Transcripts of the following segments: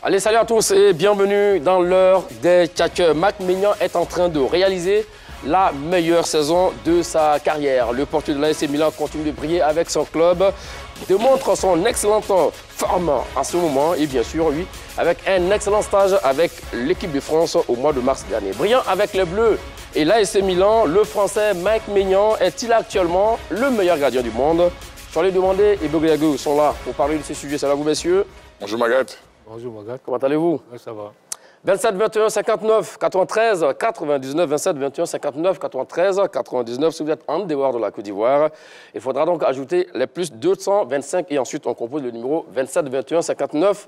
Allez, salut à tous et bienvenue dans l'heure des tchatcheurs. Mac Maignan est en train de réaliser la meilleure saison de sa carrière. Le portier de l'AS Milan continue de briller avec son club, démontre son excellente forme en ce moment et bien sûr, oui, avec un excellent stage avec l'équipe de France au mois de mars dernier. Brillant avec les Bleus et l'AS Milan, le Français Mac Maignan est-il actuellement le meilleur gardien du monde? Charlie Demandé et Bogliago sont là pour parler de ces sujets. Salut à vous, messieurs. Bonjour Magat. Bonjour Magat. Comment allez-vous? Oui, ça va. 27 21 59 93 99 27 21 59 93 99 si vous êtes en dehors de la Côte d'Ivoire. Il faudra donc ajouter les plus 225 et ensuite on compose le numéro 27 21 59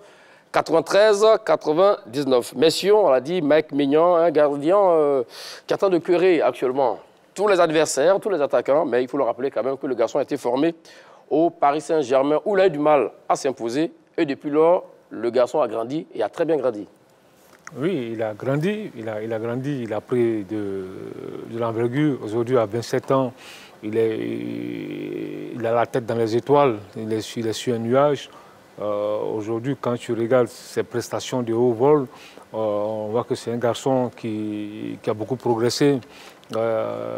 93 99. Messieurs, on l'a dit, Mac Maignan, un gardien qui attend de curer actuellement tous les adversaires, tous les attaquants, mais il faut le rappeler quand même que le garçon a été formé au Paris Saint-Germain où il a eu du mal à s'imposer et depuis lors, le garçon a grandi et a très bien grandi. Oui, il a grandi, il a grandi, il a pris de l'envergure. Aujourd'hui, à 27 ans, il a la tête dans les étoiles, il est sur un nuage. Aujourd'hui, quand tu regardes ses prestations de haut vol, on voit que c'est un garçon qui a beaucoup progressé.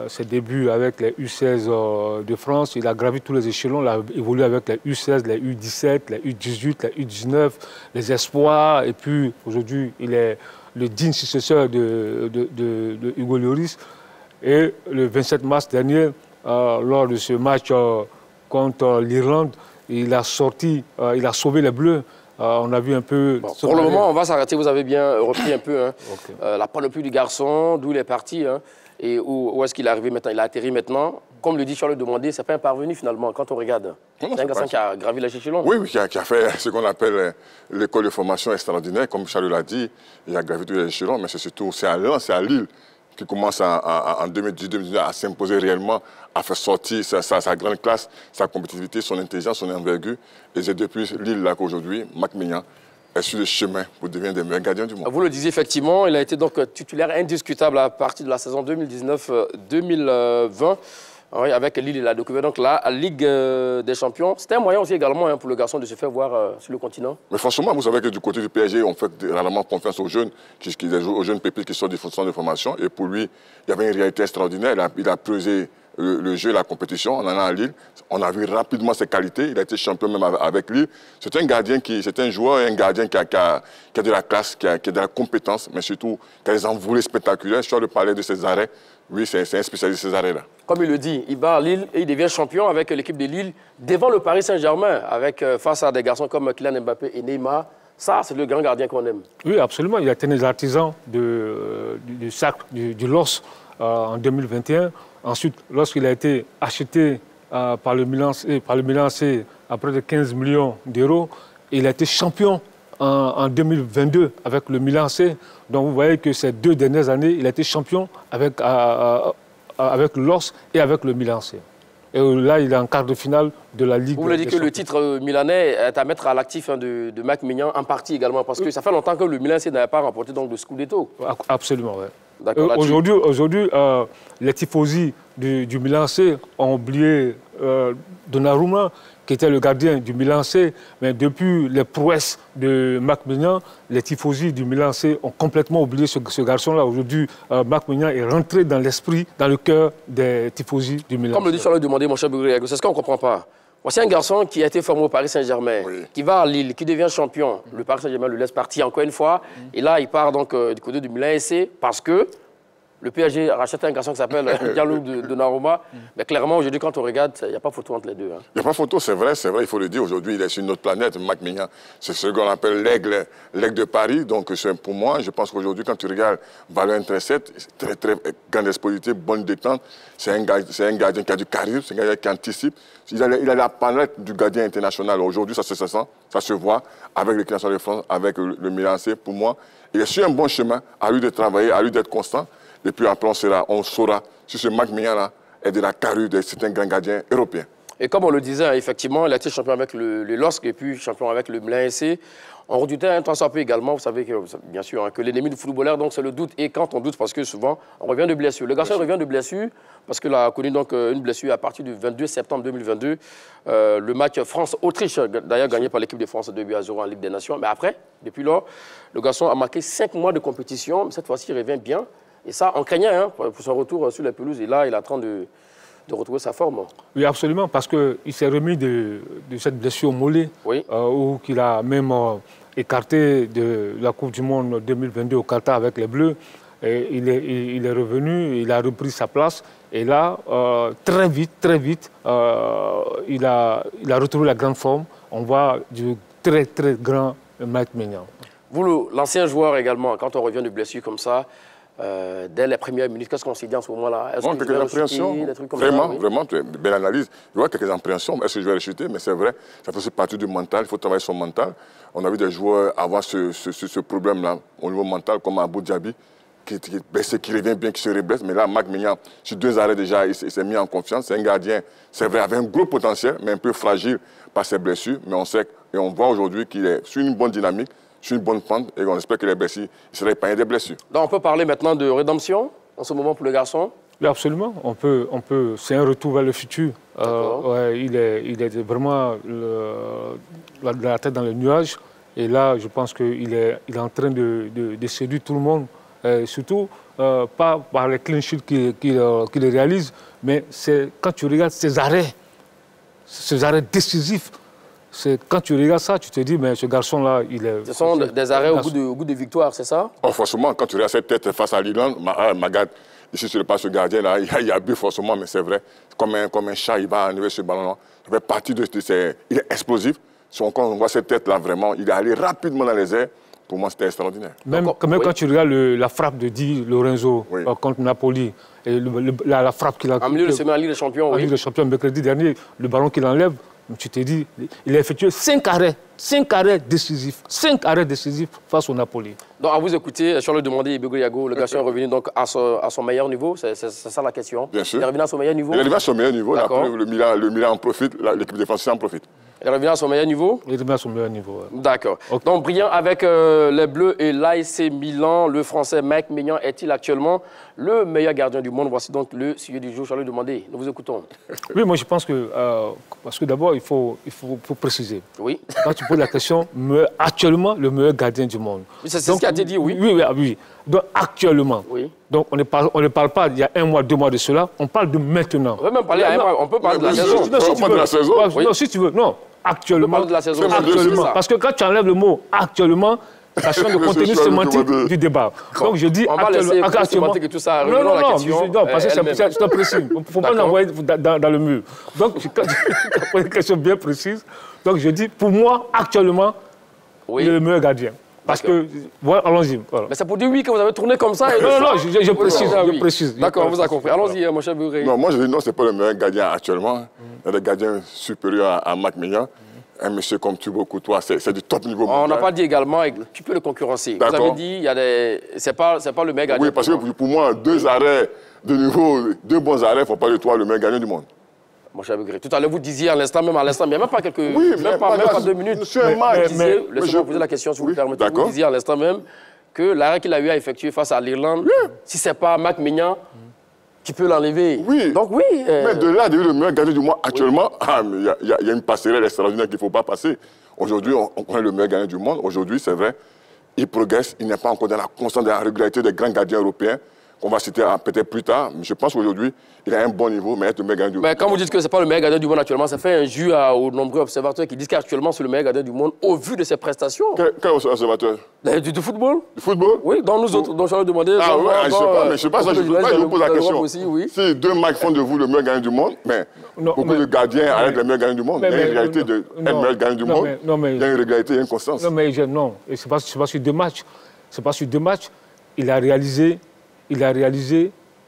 Ses débuts avec les U16 de France, il a gravi tous les échelons, il a évolué avec les U16, les U17, les U18, les U19, les espoirs, et puis aujourd'hui il est le digne successeur de Hugo Lloris. Et le 27 mars dernier, lors de ce match contre l'Irlande, il a sauvé les Bleus. On a vu un peu... Bon, pour le moment, on va s'arrêter, vous avez bien repris un peu Okay. la panoplie du garçon, d'où il est parti. Et où est-ce qu'il est arrivé maintenant? Il a atterri maintenant. Comme le dit Charles Demandé, ce n'est pas un parvenu finalement quand on regarde. C'est un garçon qui a gravi les échelons. Oui, qui a fait ce qu'on appelle l'école de formation extraordinaire. Comme Charles l'a dit, il a gravi tous les échelons, mais c'est surtout à Lille qui commence en 2018-2019 à s'imposer réellement, à faire sortir sa grande classe, sa compétitivité, son intelligence, son envergure. Et c'est depuis Lille là qu'aujourd'hui, Mac Maignan est sur le chemin pour devenir des meilleurs gardiens du monde. Vous le disiez effectivement, il a été donc titulaire indiscutable à partir de la saison 2019-2020. Oui, avec Lille, il a découvert donc la Ligue des Champions. C'était un moyen aussi également pour le garçon de se faire voir sur le continent. Mais franchement, vous savez que du côté du PSG, on fait rarement confiance aux jeunes pépites qui sortent du centre de formation. Et pour lui, il y avait une réalité extraordinaire. Il a pesé le jeu, la compétition en allant à Lille. On a vu rapidement ses qualités. Il a été champion même avec Lille. C'est un gardien c'est un joueur et un gardien qui a de la classe, qui a de la compétence, mais surtout qui a des envolées spectaculaires. Je suis de parler de ses arrêts. Oui, c'est un spécialiste de ces arrêts-là. Comme il le dit, il bat à Lille et il devient champion avec l'équipe de Lille devant le Paris Saint-Germain, face à des garçons comme Kylian Mbappé et Neymar. Ça, c'est le grand gardien qu'on aime. Oui, absolument. Il a été des artisans du sacre du LOS en 2021. Ensuite, lorsqu'il a été acheté par le Milan AC à près de 15 millions d'euros, il a été champion en 2022 avec le Milan AC. Donc vous voyez que ces 2 dernières années, il a été champion avec le LOS et avec le Milan AC. Et là, il est en quart de finale de la Ligue. Vous voulez dire que le titre milanais est à mettre à l'actif de Mac Maignan en partie également, parce que ça fait longtemps que le Milan AC n'avait pas remporté donc, le Scudetto. Absolument, oui. Aujourd'hui, les tifosi du Milan AC ont oublié Donnarumma, qui était le gardien du Milan AC. Mais depuis les prouesses de Mac Maignan, les tifosi du Milan AC ont complètement oublié ce garçon-là. Aujourd'hui, Mac Maignan est rentré dans l'esprit, dans le cœur des tifosi du Milan AC. Comme le dit Charles Demandé, mon cher Bogliago, c'est ce qu'on ne comprend pas. Voici un garçon qui a été formé au Paris Saint-Germain, qui va à Lille, qui devient champion. Le Paris Saint-Germain le laisse partir encore une fois. Et là, il part donc du côté du Milan AC parce que le PSG rachète un garçon qui s'appelle Gianluca Donnarumma. Mais clairement, aujourd'hui, quand on regarde, il n'y a pas photo entre les deux. Il n'y a pas photo, c'est vrai, il faut le dire. Aujourd'hui, il est sur une autre planète, Mac Maignan. C'est ce qu'on appelle l'aigle de Paris. Donc, pour moi, je pense qu'aujourd'hui, quand tu regardes valeur intrinsèque, très, très grande expositivité, bonne détente, c'est un gardien qui a du charisme, c'est un gardien qui anticipe. Il a la palette du gardien international. Aujourd'hui, ça se sent, ça se voit avec l'équipe nationale de France, avec le Milan AC. Pour moi, il est sur un bon chemin, à lui de travailler, à lui d'être constant. Et puis après, on saura si ce Mac Maignan-là est de la carrure de certains grands gardiens européens. Et comme on le disait, effectivement, il a été champion avec le LOSC et puis champion avec le Mlin SC. On redoutait un tant peu également, vous savez que, bien sûr, hein, que l'ennemi du footballeur, donc c'est le doute. Et quand on doute, parce que souvent, on revient de blessure. Le garçon revient de blessure parce qu'il a connu donc une blessure à partir du 22 septembre 2022. Le match France-Autriche, d'ailleurs gagné par l'équipe de France 2-0 en Ligue des Nations. Mais après, depuis lors, le garçon a marqué 5 mois de compétition. Mais cette fois-ci, il revient bien. Et ça, on craignait hein, pour son retour sur la pelouse. Et là, il est en train de retrouver sa forme. Oui, absolument, parce qu'il s'est remis de cette blessure au mollet, oui. Où qu'il a même écarté de la Coupe du Monde 2022 au Qatar avec les Bleus. Et il est revenu, il a repris sa place. Et là, très vite, il a retrouvé la grande forme. On voit du très grand Mike Maignan. Vous, l'ancien joueur également, quand on revient de blessure comme ça, dès les premières minutes, qu'est-ce qu'on s'est dit en ce moment-là? Bon, quelques appréhensions. Vraiment, belle analyse. Je vois quelques appréhensions. Est-ce que je vais chuter? Mais c'est vrai, ça fait aussi partie du mental. Il faut travailler son mental. On a vu des joueurs avoir ce problème-là au niveau mental, comme Abou Diaby, qui revient bien, qui se reblesse. Mais là, Mike Maignan, sur 2 arrêts déjà, il s'est mis en confiance. C'est un gardien, c'est vrai, avec un gros potentiel, mais un peu fragile par ses blessures. Mais on sait, et on voit aujourd'hui qu'il est sur une bonne dynamique, sur une bonne pente, et on espère que les blessures, il sera épargné des blessures. Donc on peut parler maintenant de rédemption, en ce moment, pour le garçon? Oui, absolument. On peut, c'est un retour vers le futur. Ouais, il est vraiment la tête dans les nuages. Et là, je pense qu'il est en train de séduire tout le monde. Surtout, pas par les clean sheets qu'il réalise, mais c'est quand tu regardes ces arrêts décisifs. Quand tu regardes ça, tu te dis, mais ce garçon-là, il est... Ce sont des arrêts au goût de victoire, c'est ça? Oh, forcément, quand tu regardes cette tête face à l'Irlande, Magat, ici sur le pas ce gardien-là, il y a but forcément, mais c'est vrai. Comme un chat, il va enlever ce ballon-là. Il fait partie il est explosif. Quand on voit cette tête-là, vraiment, il est allé rapidement dans les airs. Pour moi, c'était extraordinaire. Même quand tu regardes la frappe de Di Lorenzo contre Napoli, et la frappe qu'il a... En milieu de semaine en Ligue des Champions, en Ligue des Champions, mercredi dernier, le ballon qu'il enlève, tu te dis, il a effectué 5 arrêts décisifs face au Napoli. Donc, à vous écouter, sur le demander, Ibego Yago, le garçon est revenu donc à son meilleur niveau, c'est ça la question? Bien sûr. Il est revenu à son meilleur niveau? Il est revenu à son meilleur niveau, le Milan en profite, l'équipe défensive en profite. Il revient à son meilleur niveau? Il revient à son meilleur niveau, ouais. D'accord. Okay. Donc, brillant avec les Bleus et l'AS Milan, le Français Mike Maignan est-il actuellement le meilleur gardien du monde? Voici donc le sujet du jour. Je vais lui demander. Nous vous écoutons. Oui, moi je pense que... parce que d'abord, il faut préciser. Oui. Quand tu poses la question, actuellement, le meilleur gardien du monde. C'est ce qui a été dit, oui. Oui. Donc, actuellement. Oui. Donc, on ne parle pas d'il y a 1 mois, 2 mois de cela. On parle de maintenant. On peut même parler on peut parler de la saison. Non, si tu veux. Non. Actuellement, on peut parler de la saison. Actuellement. Parce que quand tu enlèves le mot actuellement, ça change le contenu sémantique du débat. Donc je dis actuellement. Non, parce que c'est précis. Il ne faut pas l'envoyer dans le mur. Donc, quand tu poses une question bien précise, donc je dis, pour moi, actuellement, il est le meilleur gardien. Parce que, voilà, allons-y. Voilà. Mais c'est pour dire oui que vous avez tourné comme ça. Non, je précise. D'accord, on vous a compris. Allons-y, mon cher Bourré. Non, moi je dis non, ce n'est pas le meilleur gardien actuellement. Il y a des gardiens supérieurs à Mike Maignan. Un monsieur comme Thibaut Courtois, c'est du top niveau. On n'a pas dit également, tu peux le concurrencer. Vous avez dit, c'est pas le meilleur gardien. Oui, parce que pour moi, 2 arrêts de niveau, 2 bons arrêts ne font pas de toi le meilleur gardien du monde. Mon cher Bourré, tout à l'heure, vous disiez à l'instant, il n'y a même pas quelques... Oui, même pas 2 minutes. Laissez-moi poser la question, si vous me permettez. Vous disiez à l'instant même que l'arrêt qu'il a eu à effectuer face à l'Irlande, si ce n'est pas Mike Maignan, tu peux l'enlever. Oui. Donc oui. Mais de là, le meilleur gardien du monde actuellement, il y a une passerelle extraordinaire qu'il ne faut pas passer. Aujourd'hui, on connaît le meilleur gardien du monde. Aujourd'hui, c'est vrai, il progresse. Il n'est pas encore dans la constance de la régularité des grands gardiens européens, qu'on va citer peut-être plus tard. Mais je pense qu'aujourd'hui, il a un bon niveau, mais il est le meilleur gardien du monde. Mais quand vous dites que ce n'est pas le meilleur gardien du monde actuellement, ça fait injure aux nombreux observateurs qui disent qu'actuellement, c'est le meilleur gardien du monde au vu de ses prestations. Quel observateur? Du football. Du football? Oui, dans nous autres, dont je leur demandais. Ah oui, je ne sais pas, mais je sais pas, je vous pose la question. Aussi, oui. Si 2 mecs font de vous le meilleur gardien du monde, mais beaucoup de gardiens arrêtent le meilleur gardien du monde. Il y a une réalité de être le meilleur gardien du monde. Il y a une régularité, il y a une constance. Non, mais non, ce n'est pas sur 2 matchs. C'est pas sur 2 matchs. Il a réalisé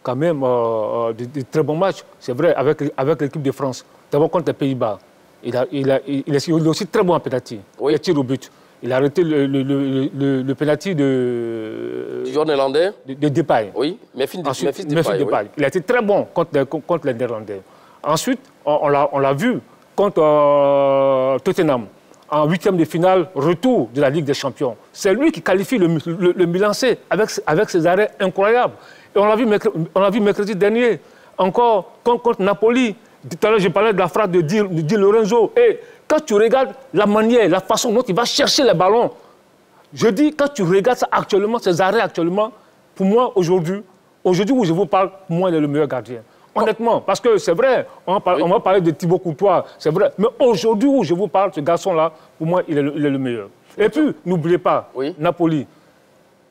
quand même de très bons matchs. C'est vrai, avec l'équipe de France. D'abord contre les Pays-Bas. Il est aussi très bon en pénalty. Il tire au but. Il a arrêté le pénalty du joueur néerlandais de Depay. Oui, Memphis Depay. Il a été très bon contre les Néerlandais. Ensuite, on l'a vu contre Tottenham, en 8e de finale, retour de la Ligue des Champions. C'est lui qui qualifie le Milan AC avec ses arrêts incroyables. Et on l'a vu mercredi dernier, encore contre Napoli. Tout à l'heure, je parlais de la phrase de Di Lorenzo. Et quand tu regardes la manière, la façon dont il va chercher les ballons, je dis, quand tu regardes ça actuellement, ces arrêts actuellement, pour moi, aujourd'hui où je vous parle, pour moi, il est le meilleur gardien. Honnêtement, parce que c'est vrai, on va parler de Thibaut Courtois, c'est vrai. Mais aujourd'hui où je vous parle, ce garçon-là, pour moi, il est le meilleur. Et puis, n'oubliez pas, Napoli,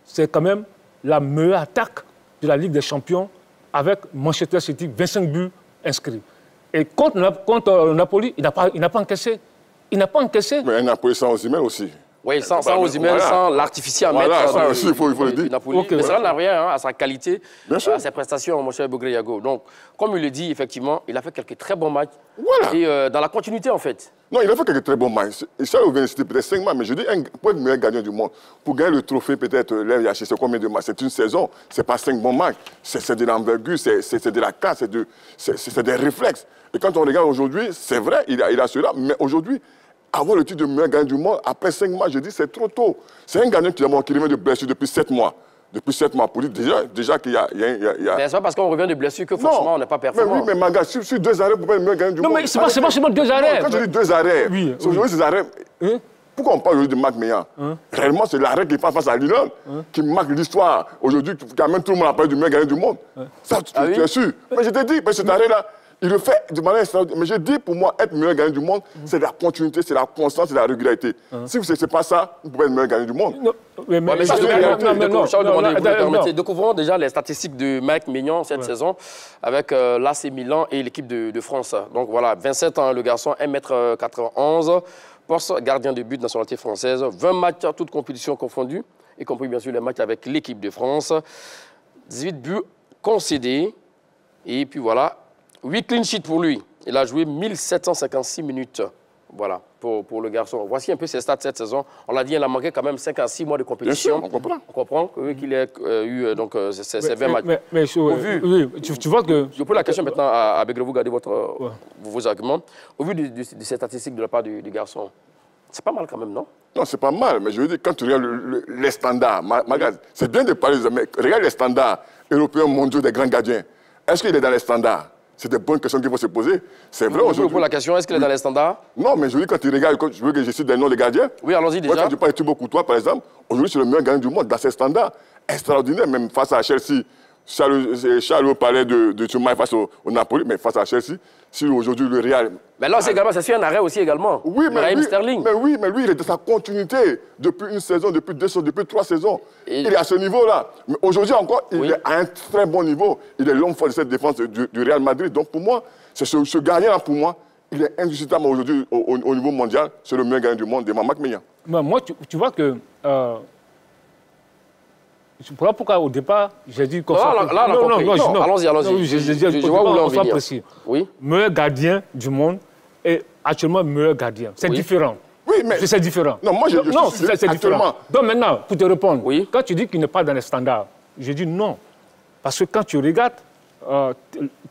c'est quand même la meilleure attaque de la Ligue des Champions avec Manchester City, 25 buts inscrits. Et contre Napoli, il n'a pas encaissé. Il n'a pas encaissé. Mais Napoli sans Osimhen aussi. Oui, sans Osimhen, sans l'artificier à mettre. Ça aussi, il faut le dire. Napoli. Okay, mais ça n'a rien à sa qualité, à ses prestations, mon cher Bougriago. Donc, comme il le dit, effectivement, il a fait quelques très bons matchs. Voilà. Et dans la continuité, en fait. Non, il a fait quelques très bons matchs. Et ça, on vient de citer peut-être 5 matchs, mais je dis, pour être le meilleur gardien du monde, pour gagner le trophée, peut-être, l'RIH, c'est combien de matchs? C'est une saison, c'est pas 5 bons matchs. C'est de l'envergure, c'est de la casse, c'est des réflexes. Et quand on regarde aujourd'hui, c'est vrai, il a cela, mais aujourd'hui, avoir le titre de meilleur gardien du monde, après 5 matchs, je dis, c'est trop tôt. C'est un gardien qui revient de blessure depuis 7 mois. Depuis 7 mois, pour dire déjà qu'il y a... Mais c'est pas parce qu'on revient de blessure que forcément on n'est pas performant. Mais oui, mais Maga, sur 2 arrêts, pour pas être le meilleur gardien du monde... Non, mais c'est pas seulement 2 arrêts. Quand je dis 2 arrêts, aujourd'hui, ces arrêts... Pourquoi on parle aujourd'hui de Marc Meillan? Réellement, c'est l'arrêt qui fait face à Lyon, qui marque l'histoire. Aujourd'hui, quand même, tout le monde a parlé du meilleur gardien du monde. Ça, tu es sûr. Mais je t'ai dit, cet arrêt-là, il le fait de manière extraordinaire. Mais je dis, pour moi, être meilleur gardien du monde, c'est la continuité, c'est la constance, c'est la régularité. Si vous ne savez pas ça, vous pouvez être meilleur gardien du monde. Découvrons déjà les statistiques de Mike Maignan cette saison avec l'AC Milan et l'équipe de France. Donc voilà, 27 ans, le garçon, 1m91, poste gardien de but, nationalité française, 20 matchs, toutes compétitions confondues, y compris bien sûr les matchs avec l'équipe de France, 18 buts concédés, et puis voilà, 8 clean sheets pour lui. Il a joué 1756 minutes. Voilà, pour le garçon. Voici un peu ses stats cette saison. On l'a dit, il a manqué quand même 5 à 6 mois de compétition. Bien sûr, on comprend. On comprend qu'il ait eu donc, ces 20 matchs. Mais tu vois que... Je pose la question maintenant à Begré, vous gardez vos arguments. Au vu de ces statistiques de la part du garçon, c'est pas mal quand même, non? Non, c'est pas mal, mais je veux dire, quand tu regardes les standards, c'est bien de parler, mais regarde les standards européens mondiaux des grands gardiens. Est-ce qu'il est dans les standards? C'est des bonnes questions qu'il faut se poser. C'est vrai aujourd'hui. Je pose la question, est-ce qu'il est dans les standards? Non, mais je veux dire, quand tu regardes, je veux que je cite des noms de gardiens. Oui, allons-y déjà. Quand tu parles de Thibaut Courtois, par exemple, aujourd'hui, c'est le meilleur gardien du monde dans ses standards. Extraordinaire, même face à Chelsea. Charles parlait de Thomas face au Napoli, mais face à Chelsea, si aujourd'hui le Real... Mais là, c'est sur un arrêt aussi également. Oui, mais lui, il est dans sa continuité depuis une saison, depuis 2 saisons, depuis 3 saisons. Il est à ce niveau-là. Mais aujourd'hui encore, il est à un très bon niveau. Il est l'homme fort de cette défense du Real Madrid. Donc pour moi, c'est ce gardien-là, pour moi, il est indiscutable aujourd'hui au niveau mondial. C'est le meilleur gardien du monde, devant Marc Meillan. Moi, tu vois que... Pourquoi au départ, j'ai dit qu'on allons-y. Je vois où on soit précis. Oui. Meilleur gardien du monde et actuellement meilleur gardien. C'est différent. Oui, mais... C'est différent. Non, moi, c'est différent. Donc maintenant, pour te répondre, quand tu dis qu'il n'est pas dans les standards, je dis non. Parce que quand tu regardes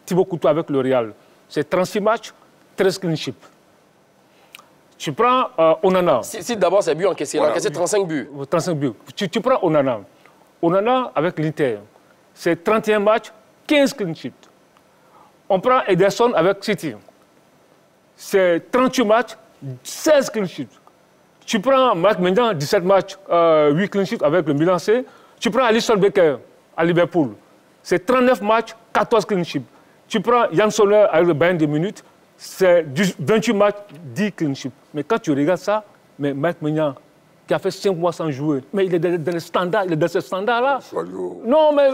Thibaut Courtois avec le Real, c'est 36 matchs, 13 clean sheets. Tu prends Onana. Si d'abord c'est but encaissé, il a encaissé 35 buts. 35 buts. Tu prends Onana. Onana avec l'Inter, c'est 31 matchs, 15 clean sheets. On prend Ederson avec City, c'est 38 matchs, 16 clean sheets. Tu prends Marc Mendan, 17 matchs, 8 clean sheets avec le Milan AC. Tu prends Alisson Becker à Liverpool, c'est 39 matchs, 14 clean sheets. Tu prends Yann Sommer avec le Bayern de Munich, c'est 28 matchs, 10 clean sheets. Mais quand tu regardes ça, mais Marc Mendan, qui a fait 5 mois sans jouer. Mais il est dans les standards, il est dans ce standard-là. Non, mais...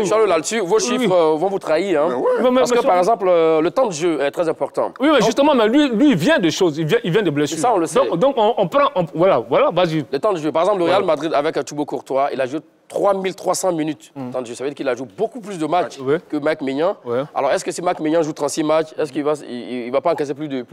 Charles, là-dessus, vos chiffres vont vous trahir. Hein. Parce que, par exemple, le temps de jeu est très important. Oui, mais justement, mais lui, il vient de choses, il vient de blessures. Ça, on le sait. Donc on prend... Voilà, vas-y. Le temps de jeu. Par exemple, le Real Madrid, avec Thibaut Courtois, il a joué 3300 minutes. Je savais qu'il a joué beaucoup plus de matchs que Mike Maignan. Alors, est-ce que si Mike Maignan joue 36 matchs, est-ce qu'il ne va pas encaisser plus de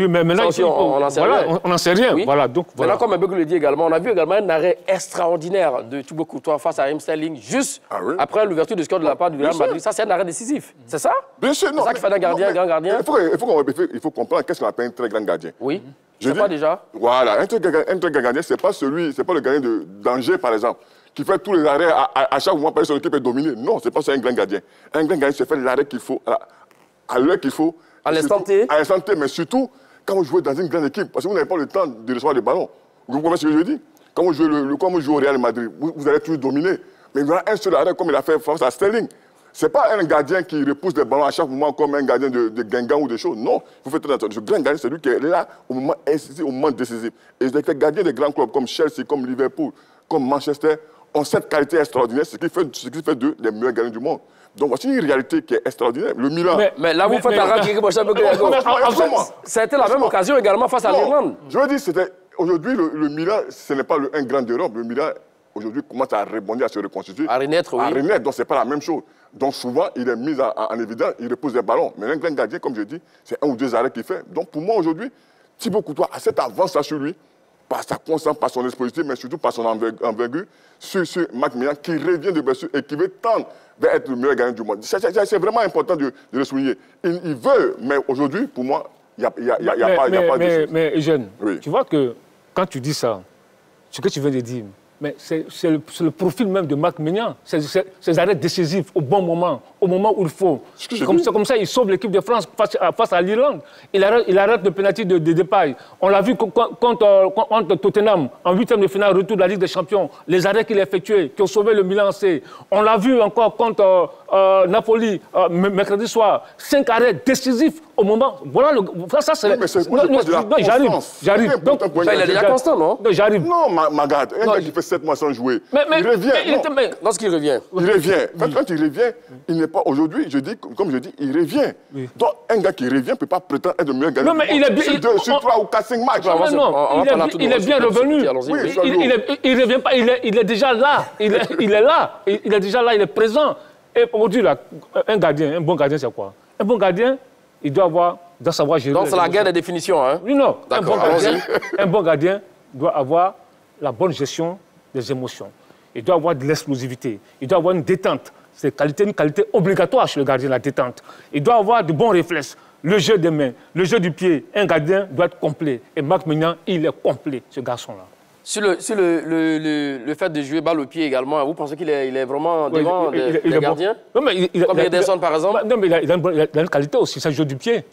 mais maintenant, on n'en sait rien. On n'en sait rien. Oui. Voilà, donc, maintenant, comme Mbeugue le dit également, on a vu également un arrêt extraordinaire de Thibaut Courtois face à Raheem Sterling, juste après l'ouverture du score de la part du Real Madrid. Ça, c'est un arrêt décisif. C'est ça? Bien sûr, non. C'est ça qui fait d'un gardien un grand gardien? Il faut comprendre qu'est-ce qu'on appelle un très grand gardien. Oui. Je sais pas déjà. Voilà, un très grand gardien, c'est pas le gardien de danger, par exemple, qui fait tous les arrêts à chaque moment, parce que son équipe est dominée. Non, c'est pas ça un grand gardien. Un grand gardien, c'est faire l'arrêt qu'il faut, à l'heure qu'il faut. À l'instant T. À l'instant T, mais surtout, quand vous jouez dans une grande équipe, parce que vous n'avez pas le temps de recevoir le ballon. Vous comprenez ce que je dis? Quand vous jouez au Real Madrid, vous allez toujours dominer. Mais il y aura un seul arrêt, comme il a fait face à Sterling. Ce n'est pas un gardien qui repousse des ballons à chaque moment comme un gardien de Guingamp ou des choses. Non, il faut faire très attention. Ce grand gardien, c'est lui qui est là au moment décisif. Et les gardiens des grands clubs comme Chelsea, comme Liverpool, comme Manchester, ont cette qualité extraordinaire, ce qui fait d'eux les meilleurs gardiens du monde. Donc voici une réalité qui est extraordinaire. Le Milan... Mais là, vous faites un racket c'était la même occasion également face à l'Irlande. Je veux dire, aujourd'hui, le Milan, ce n'est pas un grand d'Europe. Le Milan, aujourd'hui, commence à rebondir, à se reconstituer. À renaître, oui. À renaître, donc ce n'est pas la même chose. Donc souvent, il est mis en évidence, il repose des ballons. Mais un grand gardien, comme je dis, c'est un ou deux arrêts qu'il fait. Donc pour moi, aujourd'hui, Thibaut Courtois a cette avance sur lui, par sa constance, par son explosivité, mais surtout par son envergure, sur Mike Maignan, qui revient de blessure et qui veut tendre vers être le meilleur gardien du monde. C'est vraiment important de le souligner. Il veut, mais aujourd'hui, pour moi, il n'y a pas de... Mais Eugène, tu vois que quand tu dis ça, ce que tu viens de dire, mais c'est le profil même de Mike Maignan. Ces arrêts décisifs au bon moment, au moment où il faut. C'est comme ça il sauve l'équipe de France face à l'Irlande. Il arrête le pénalty de Depay. On l'a vu contre Tottenham, en 8e de finale, retour de la Ligue des Champions. Les arrêts qu'il a effectués, qui ont sauvé le Milan C. On l'a vu encore contre Napoli, mercredi soir. 5 arrêts décisifs au moment. Voilà, ça c'est... J'arrive. Donc, il est déjà constant, non? J'arrive. Non, Magat, un gars qui fait 7 mois sans jouer, il revient. Lorsqu'il revient. Il revient. Quand il revient, il n'est pas... Aujourd'hui, comme je dis, il revient. Donc, un gars qui revient ne peut pas prétendre être le meilleur gardien. Non, mais il est bien... Sur 3 ou 4, 5 matchs. Il est bien revenu. Il ne revient pas, il est déjà là. Il est là. Il est déjà là, il est présent. Et aujourd'hui, un bon gardien, c'est quoi? Un bon gardien, il doit savoir gérer. Donc c'est la guerre des définitions, hein? Non. Un bon gardien doit avoir la bonne gestion des émotions. Il doit avoir de l'explosivité. Il doit avoir une détente. C'est une qualité obligatoire chez le gardien, la détente. Il doit avoir de bons réflexes. Le jeu des mains, le jeu du pied. Un gardien doit être complet. Et Mike Maignan, il est complet, ce garçon-là. Sur le fait de jouer balle au pied également, vous pensez qu'il est vraiment devant les gardiens? Non, mais comme Ederson, par exemple? Non, mais il a une qualité aussi, ça joue du pied.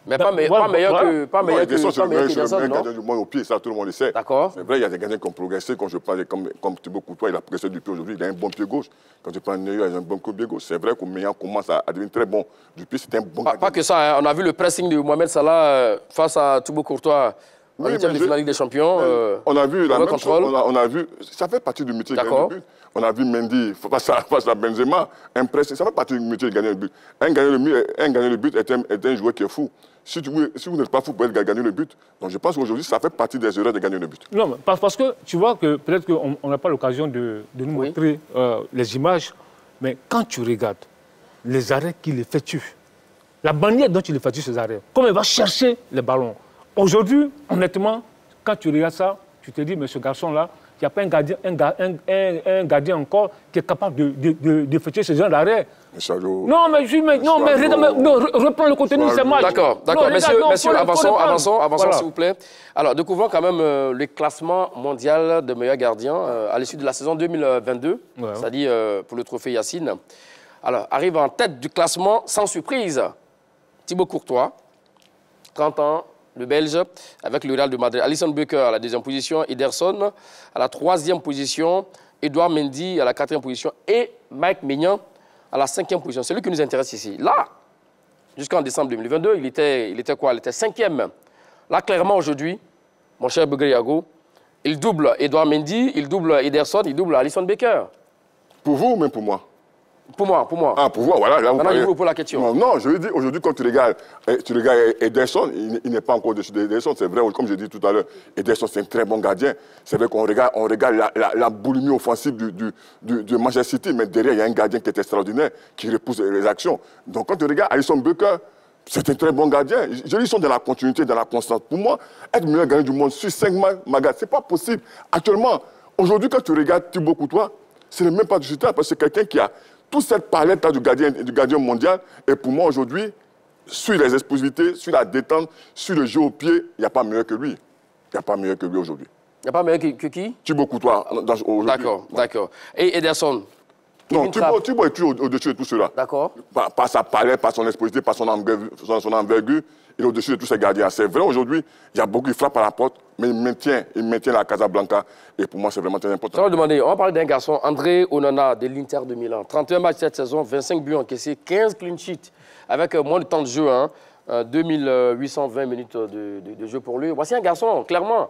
Mais pas meilleur que Ederson, non? Gardien du monde au pied, ça tout le monde le sait. D'accord. C'est vrai, il y a des gardiens qui ont progressé. Quand je parle comme Thibaut Courtois, il a progressé du pied aujourd'hui, il a un bon pied gauche. Quand tu parles de Neuer, il a un bon pied gauche. C'est vrai que Maignan commence à devenir très bon du pied, c'est un bon gardien. Pas que ça, hein. On a vu le pressing de Mohamed Salah face à Thibaut Courtois. En 8e de finale Ligue des Champions, on a vu la même contrôle. chose, on a vu, ça fait partie du métier de gagner le but. On a vu Mendy face à Benzema, un pressing, ça fait partie du métier de gagner le but. Un gagner le but est un joueur qui est fou. Si vous n'êtes pas fou pour gagner le but, donc je pense qu'aujourd'hui, ça fait partie des erreurs de gagner le but. Non, parce que tu vois que peut-être qu'on n'a pas l'occasion de nous montrer les images, mais quand tu regardes les arrêts qu'il effectue, la manière dont il effectue ces arrêts, comment il va chercher les ballons. Aujourd'hui, honnêtement, quand tu regardes ça, tu te dis, mais ce garçon-là, il n'y a pas un gardien encore qui est capable d'effectuer ce genre d'arrêt. Non, mais reprends le contenu de ces matchs. D'accord. Messieurs, avançons, s'il vous plaît. Alors, découvrons quand même le classement mondial de meilleurs gardiens à l'issue de la saison 2022, c'est-à-dire pour le trophée Yacine. Alors, arrive en tête du classement, sans surprise, Thibaut Courtois, 30 ans, le Belge, avec le Real de Madrid. Alisson Becker à la 2e position, Ederson à la 3e position, Edouard Mendy à la 4e position et Mike Maignan à la 5e position. C'est lui qui nous intéresse ici. Là, jusqu'en décembre 2022, il était quoi? Il était 5e. Là, clairement, aujourd'hui, mon cher Begriago, il double Edouard Mendy, il double Ederson, il double Alisson Becker. Pour vous ou même pour moi? Pour moi. Ah, pour voir, voilà. Là, Maintenant, je vous pose la question. Non, je veux dire, aujourd'hui, quand tu regardes Ederson, il n'est pas encore au-dessus d'Ederson. C'est vrai, comme je l'ai dit tout à l'heure, Ederson, c'est un très bon gardien. C'est vrai qu'on regarde la boulimie offensive de Manchester City, mais derrière, il y a un gardien qui est extraordinaire, qui repousse les actions. Donc, quand tu regardes Alisson Becker, c'est un très bon gardien. Je dis, ils sont dans la continuité, dans la constance. Pour moi, être meilleur gardien du monde sur 5 matchs, ce n'est pas possible. Actuellement, aujourd'hui, quand tu regardes Thibaut Courtois, ce n'est même pas du tout parce que c'est quelqu'un qui a toute cette palette-là du gardien mondial. Et pour moi, aujourd'hui, sur les explosivités, sur la détente, sur le jeu au pied, il n'y a pas meilleur que lui. Il n'y a pas meilleur que lui aujourd'hui. Il n'y a pas meilleur que qui? Thibaut Courtois. D'accord. Et Ederson? Non, Thibaut est au-dessus de tout cela. D'accord. Par sa palette, par son explosivité, par son envergure, il est au-dessus de tous ces gardiens. C'est vrai, aujourd'hui, il y a beaucoup qui frappent à la porte, mais il maintient la Casablanca. Et pour moi, c'est vraiment très important. On va parler d'un garçon, André Onana, de l'Inter de Milan. 31 matchs cette saison, 25 buts encaissés, 15 clean sheets, avec moins de temps de jeu, 2820 minutes de jeu pour lui. Voici un garçon, clairement,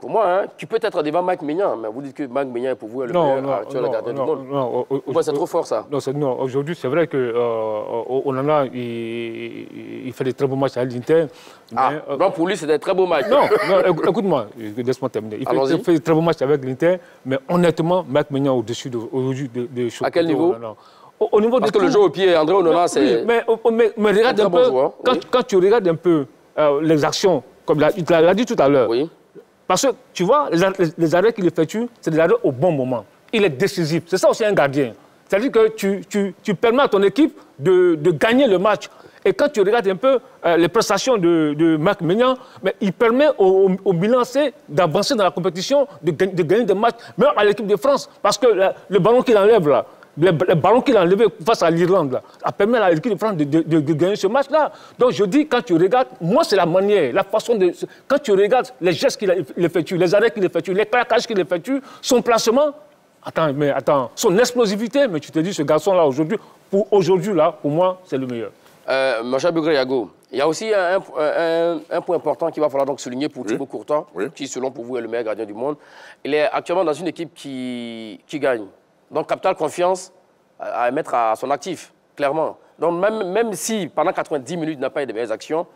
pour moi, qui peut être devant Mike Maignan, mais vous dites que Mike Maignan, pour vous, est le meilleur actuel gardien du monde. Non, c'est trop fort, ça. Non, aujourd'hui, c'est vrai qu'Onana, il fait des très beaux matchs à l'Inter. Donc pour lui, c'est des très beaux matchs. Non, écoute-moi, laisse-moi terminer. Il fait des très beaux matchs avec l'Inter, mais honnêtement, Mike Maignan au-dessus de À quel niveau? Au niveau Parce que le jeu au pied, André Onana, c'est... Mais regarde un peu, quand tu regardes un peu les actions, comme il l'a dit tout à l'heure, oui. Parce que, tu vois, les arrêts qu'il effectue, c'est des arrêts au bon moment. Il est décisif. C'est ça aussi un gardien. C'est-à-dire que tu permets à ton équipe de gagner le match. Et quand tu regardes un peu les prestations de Mike Maignan, mais il permet au Milan C d'avancer dans la compétition, de gagner des matchs, même à l'équipe de France. Parce que le ballon qu'il enlève là, le ballon qu'il a enlevé face à l'Irlande, a permis à l'équipe de France de gagner ce match-là. Donc je dis, quand tu regardes, moi c'est la manière, la façon de... Quand tu regardes les gestes qu'il effectue, les arrêts qu'il effectue, les plaquages qu'il effectue, son placement, son explosivité, mais tu te dis, ce garçon-là, aujourd'hui, pour moi, c'est le meilleur. Mon cher Yago, il y a aussi un point important qu'il va falloir donc souligner pour Thibaut Courtois, qui, selon pour vous, est le meilleur gardien du monde. Il est actuellement dans une équipe qui gagne. Donc, capital confiance à mettre à son actif, clairement. Donc, même si pendant 90 minutes, il n'a pas eu de meilleures actions,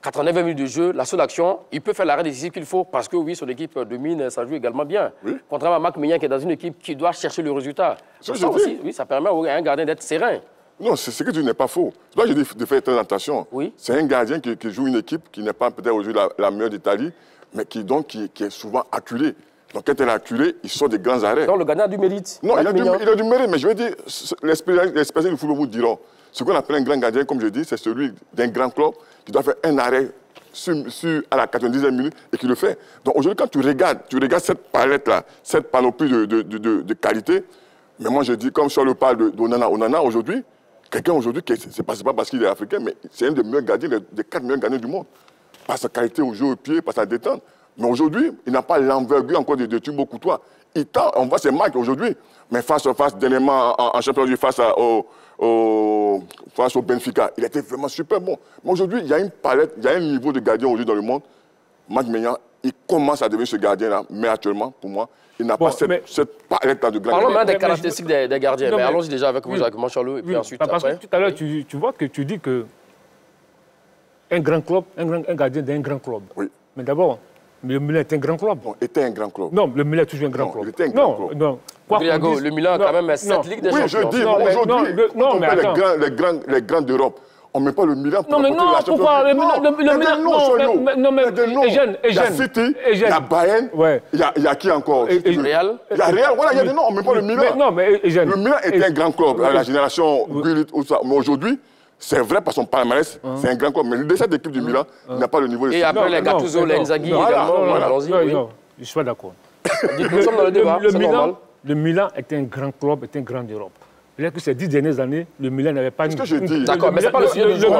89 minutes de jeu, la seule action, il peut faire l'arrêt décisif qu'il faut parce que, oui, son équipe domine, ça joue également bien. Oui. Contrairement à Mike Maignan qui est dans une équipe qui doit chercher le résultat. Ça aussi, oui, ça permet à un gardien d'être serein. Non, ce que tu dis n'est pas faux. C'est pour ça que je dis de faire très attention. Oui. C'est un gardien qui joue une équipe qui n'est pas peut-être aujourd'hui la meilleure d'Italie, mais qui est souvent acculé. Donc, quand elle est acculée, il sort des grands arrêts. Donc, le gardien a du mérite. Non, il a du mérite, mais je veux dire, les spécialistes du football vous diront, ce qu'on appelle un grand gardien, comme je dis, c'est celui d'un grand club qui doit faire un arrêt à la 90e minute et qui le fait. Donc, aujourd'hui, quand tu regardes cette palette-là, cette panoplie de qualité, mais moi, je dis, comme sur le parle d'Onana aujourd'hui, quelqu'un aujourd'hui, c'est pas parce qu'il est africain, mais c'est un des meilleurs gardiens, des 4 meilleurs gardiens du monde. Par sa qualité au jeu au pied, par sa détente. Mais aujourd'hui, il n'a pas l'envergure encore de Thibaut Courtois. On voit ses matchs aujourd'hui. Mais face dernièrement, en championnat face au Benfica, il était vraiment super bon. Mais aujourd'hui, il y a une palette, il y a un niveau de gardien aujourd'hui dans le monde. Mike Maignan, il commence à devenir ce gardien-là. Mais actuellement, pour moi, il n'a pas cette palette-là de grand gardien. Parlons maintenant des caractéristiques des gardiens. Mais allons-y déjà avec vous, Jacques Manchalou, et puis ensuite, parce que tout à l'heure, tu vois que tu dis que un grand club, un gardien d'un grand club. Oui. Mais d'abord, le Milan est un grand club. Non, était un grand club. Non, le Milan est toujours un grand club. Il était un grand club. Non. Le Milan a quand même 7 Ligues des Champions. Oui, je dis, aujourd'hui, quand on fait les grands d'Europe, on ne met pas le Milan pour la pourquoi le Milan, non, mais Eugène. Il y a City, il y a Bayern, il y a qui encore? Real. Il y a Real, voilà, il y a des noms, on ne met pas le Milan. Non, mais Eugène. Le Milan était un grand club, la génération Gullit, tout ça. Mais aujourd'hui, c'est vrai par son palmarès, c'est un grand club. Mais de cette équipe du Milan, il n'a pas le niveau de... Et après les Gattuso, les Inzaghi également, allons-y. Non, je suis pas d'accord. Nous sommes dans le débat, c'est normal. Le Milan est un grand club, est un grand d'Europe. C'est-à-dire que ces 10 dernières années, le Milan n'avait pas... C'est ce que je dis. D'accord, mais ce n'est pas le sujet du jour.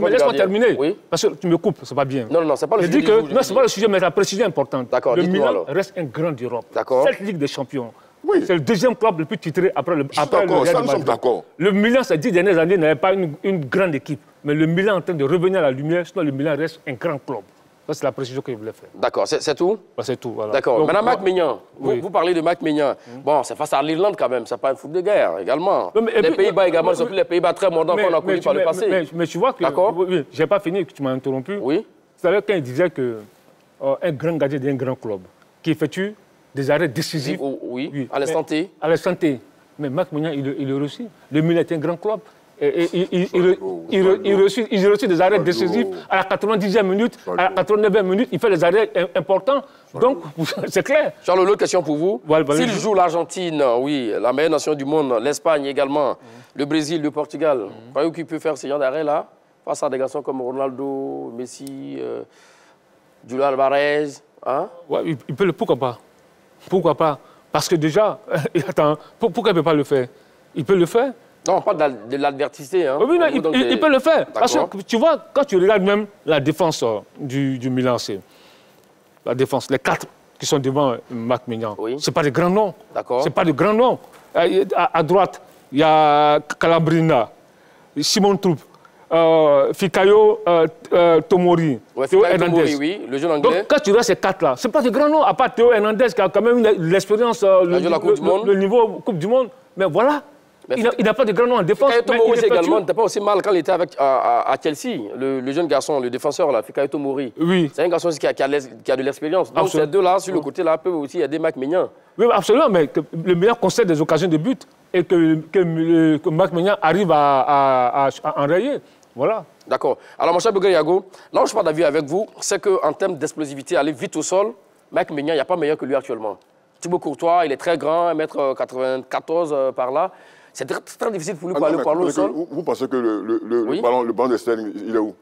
Mais laisse-moi terminer. Parce que tu me coupes, c'est pas bien. Non, c'est pas le sujet du jour. Non, c'est pas le sujet, mais la précision est importante. D'accord, le Milan reste un grand d'Europe. D'accord. Cette Ligue des Champions. Oui. C'est le deuxième club le plus titré après le Real nous sommes d'accord. Le Milan, ces 10 dernières années, n'avait pas une grande équipe. Mais le Milan est en train de revenir à la lumière, sinon le Milan reste un grand club. Ça, c'est la précision que je voulais faire. D'accord, c'est tout? C'est tout, voilà. D'accord. Madame Mac-Mignan, oui. vous parlez de Mac-Mignan. Bon, c'est face à l'Irlande quand même, c'est pas un foot de guerre également. Les Pays-Bas également, sont plus les Pays-Bas très mordants qu'on a connus par le passé. Mais tu vois que... D'accord. Oui, je n'ai pas fini, tu m'as interrompu. Oui. C'est-à-dire quand il disait qu'un grand gardien d'un grand club qui effectue des arrêts décisifs... Oui, à l'instant T. À l'instant T. Mais Mac-Mignan, il le réussit. Le Milan est un grand club. Il réussit des arrêts décisifs à la 90e minute, à la 89e minute, il fait des arrêts importants. Donc, c'est clair. Charles, l'autre question pour vous. S'il joue l'Argentine, oui, la meilleure nation du monde, l'Espagne également, le Brésil, le Portugal, croyez-vous qu'il peut faire ce genre d'arrêt-là face à des garçons comme Ronaldo, Messi, Julio Alvarez, hein? Ouais, pourquoi pas? Pourquoi pas? Parce que déjà, attends, pourquoi il ne peut pas le faire? Il peut le faire. Non, on parle de l'adversité. Hein. Oui, non, il peut le faire. Parce que tu vois, quand tu regardes même la défense du Milan, la défense, les 4 qui sont devant Mac-Mignan, ce n'est pas des grands noms. D'accord. Ce n'est pas des grands noms. À droite, il y a Calabrina, Simon Troup, Fikayo Tomori, Théo Hernandez. Oui, le jeune anglais. Donc, quand tu regardes ces 4-là, ce n'est pas des grands noms, à part Théo Hernandez qui a quand même l'expérience, le niveau Coupe du Monde. Mais voilà. Il n'a pas de grand nom en défense. Fikayo Tomori également n'était pas aussi mal quand il était à Chelsea. Le jeune garçon, le défenseur, là, Fikayo Tomori. Oui. C'est un garçon qui a de l'expérience. Donc ces deux-là, sur le côté-là, peuvent aussi aider Mac-Mignan. Oui, absolument, mais que le meilleur concède des occasions de but et que Mac-Mignan arrive à enrayer. Voilà. D'accord. Alors, mon cher Bougari Yago, là où je parle d'avis avec vous, c'est qu'en termes d'explosivité, aller vite au sol, Mac-Mignan, il n'y a pas meilleur que lui actuellement. Thibaut Courtois, il est très grand, 1m94 par là. C'est très difficile pour lui pour aller au sol. Vous pensez que le ballon de Sterling, il est où?